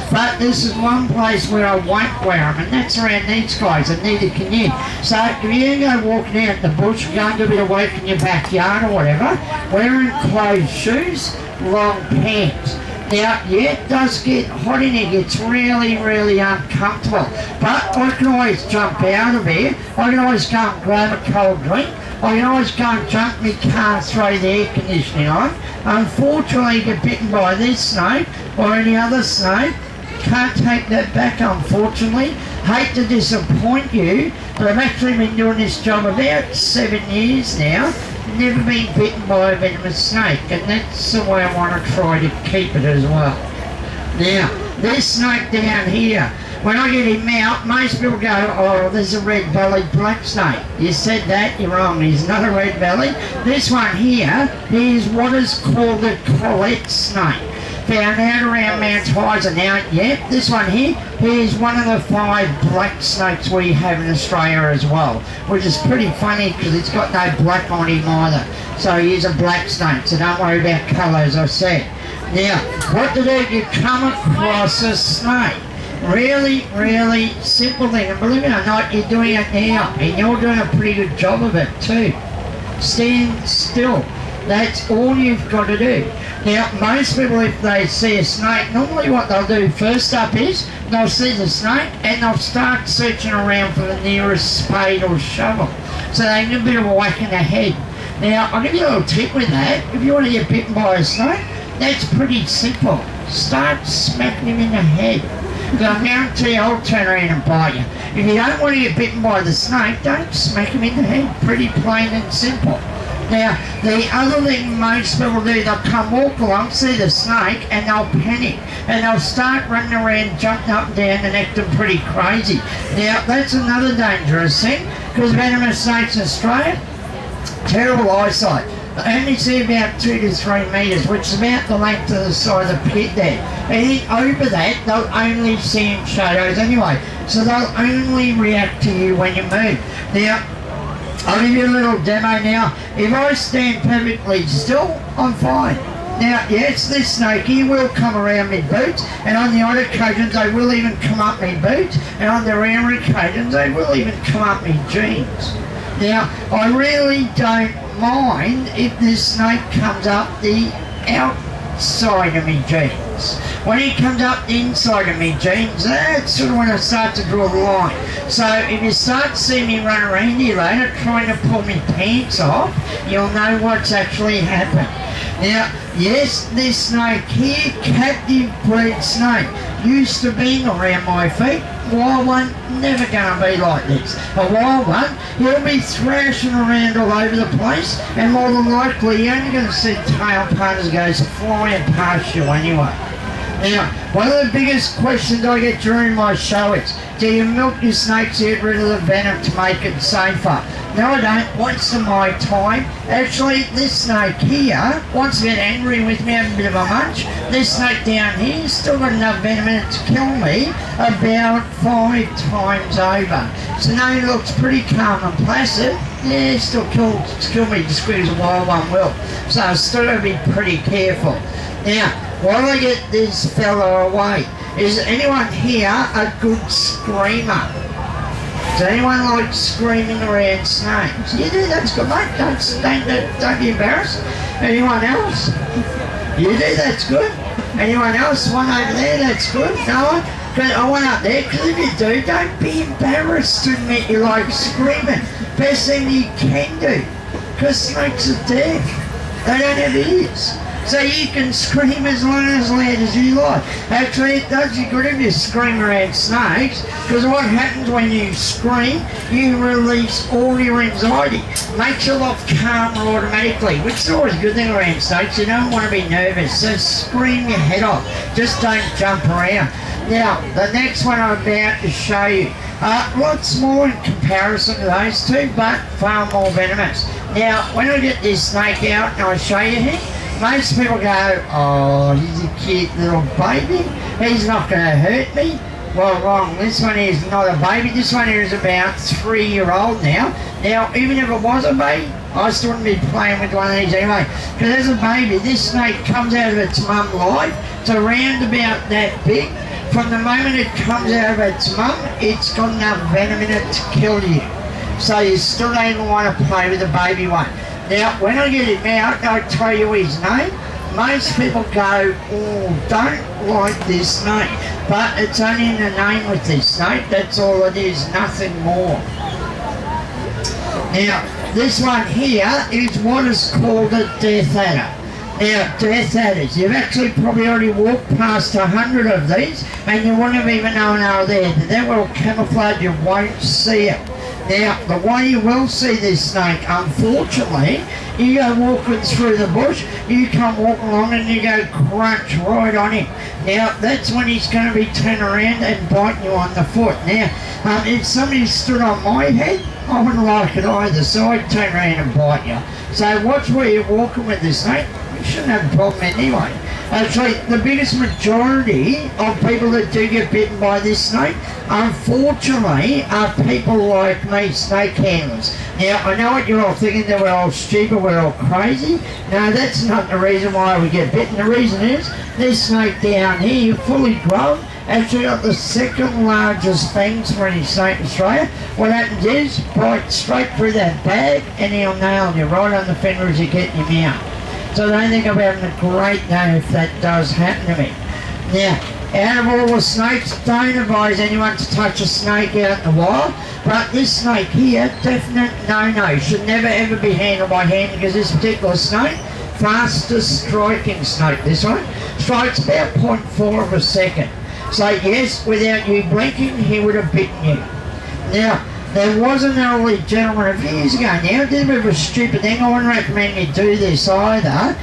But this is one place where I won't wear them, and that's around these guys, and neither can you. So if you go walking out in the bush, going to do a bit of work in your backyard or whatever, wearing closed shoes, long pants. Now, yeah, it does get hot in here, it gets really, really uncomfortable. But I can always jump out of here, I can always go and grab a cold drink, I can always go and jump in my car and throw the air conditioning on. Unfortunately, you get bitten by this snake or any other snake, can't take that back, unfortunately. Hate to disappoint you, but I've actually been doing this job about 7 years now. Never been bitten by a venomous snake, and that's the way I want to try to keep it as well. Now, this snake down here, when I get him out, most people go, oh, there's a red-bellied black snake. You said that, you're wrong, he's not a red-belly. This one here is what is called a collet snake. Found out around Mount Isa. Now, yeah, this one here is one of the 5 black snakes we have in Australia as well, which is pretty funny because it's got no black on him either. So he is a black snake, so don't worry about colour, as I said. Now, what to do if you come across a snake? Really, really simple thing, and believe it or not, you're doing it now, and you're doing a pretty good job of it too. Stand still. That's all you've got to do. Now, most people, if they see a snake, normally what they'll do first up is they'll see the snake and they'll start searching around for the nearest spade or shovel. So they get a bit of a whack in the head. Now, I'll give you a little tip with that. If you want to get bitten by a snake, that's pretty simple. Start smacking him in the head. Because I guarantee I'll turn around and bite you. If you don't want to get bitten by the snake, don't smack him in the head. Pretty plain and simple. Now, the other thing most people do, they'll come walk along, see the snake, and they'll panic. And they'll start running around, jumping up and down and acting pretty crazy. Now, that's another dangerous thing, because venomous snakes in Australia, terrible eyesight. They only see about 2 to 3 metres, which is about the length of the side of the pit there. Anything over that, they'll only see in shadows anyway. So they'll only react to you when you move. Now, I'll give you a little demo now. If I stand perfectly still, I'm fine. Now, yes, this snake here will come around me boots, and on the odd occasions they will even come up me boots, and on the rare occasions they will even come up me jeans. Now, I really don't mind if this snake comes up the outside of me jeans. When it comes up the inside of me jeans, that's sort of when I start to draw the line. So if you start to see me run around here later trying to pull my pants off, you'll know what's actually happened. Now, yes, this snake here, captive breed snake, used to be around my feet. Wild one, never going to be like this. A wild one, he'll be thrashing around all over the place, and more than likely you're only going to see tail punters goes flying past you anyway. Now, one of the biggest questions I get during my show is, do you milk your snakes to get rid of the venom to make it safer? No, I don't. Once in my time, actually, this snake here wants to get angry with me, have a bit of a munch. This snake down here still got enough venom in it to kill me about 5 times over. So now he looks pretty calm and placid. Yeah, still kill me just as a wild one will. So I've still got to be pretty careful. Now, while I get this fella away, is anyone here a good screamer? Does anyone like screaming around snakes? You do, that's good, mate. Don't be embarrassed. Anyone else? You do, that's good. Anyone else? One over there, that's good. No one? Good. I want up there, because if you do, don't be embarrassed to admit you like screaming. Best thing you can do, because snakes are deaf. They don't have ears. So you can scream as loud as you like. Actually, it does you good if you scream around snakes, because what happens when you scream, you release all your anxiety. Makes you a lot calmer automatically, which is always a good thing around snakes. You don't want to be nervous, so scream your head off. Just don't jump around. Now, the next one I'm about to show you, lots more in comparison to those two, but far more venomous. Now, when I get this snake out and I show you him, most people go, oh, he's a cute little baby, he's not going to hurt me. Well, wrong, this one is not a baby, this one here is about 3-year-old now. Now, even if it was a baby, I still wouldn't be playing with one of these anyway. Because as a baby, this snake comes out of its mum live, it's around about that big. from the moment it comes out of its mum, it's got enough venom in it to kill you. So you still don't even want to play with the baby one. Now, when I get him out, I'll tell you his name. Most people go, oh, don't like this snake, but it's only in the name with this snake, that's all it is, nothing more. Now, this one here is what is called a death adder. Now, death adders, you've actually probably already walked past 100 of these and you wouldn't have even known they were there. They're well camouflaged, you won't see it. Now, the way you will see this snake, unfortunately, you go walking through the bush, you come walking along and you go crunch right on him. Now, that's when he's going to be turning around and biting you on the foot. Now, if somebody stood on my head, I wouldn't like it either, so I'd turn around and bite you. So watch where you're walking with this snake. You shouldn't have a problem anyway. Actually, the biggest majority of people that do get bitten by this snake, unfortunately, are people like me, snake handlers. Now, I know what you're all thinking, that we're all stupid, we're all crazy. No, that's not the reason why we get bitten. The reason is, this snake down here, fully grown, actually got the second largest fangs for any snake in Australia. What happens is, bite straight through that bag, and he'll nail you right on the fender as you get in your mouth. So don't think I'm having a great day if that does happen to me. Now, out of all the snakes, don't advise anyone to touch a snake out in the wild, but this snake here, definite no-no. Should never ever be handled by hand because this particular snake, fastest striking snake, this one, strikes about 0.4 of a second. So yes, without you blinking, he would have bitten you. Now, there was an elderly gentleman a few years ago now, did a bit of a stupid thing. I wouldn't recommend you do this either.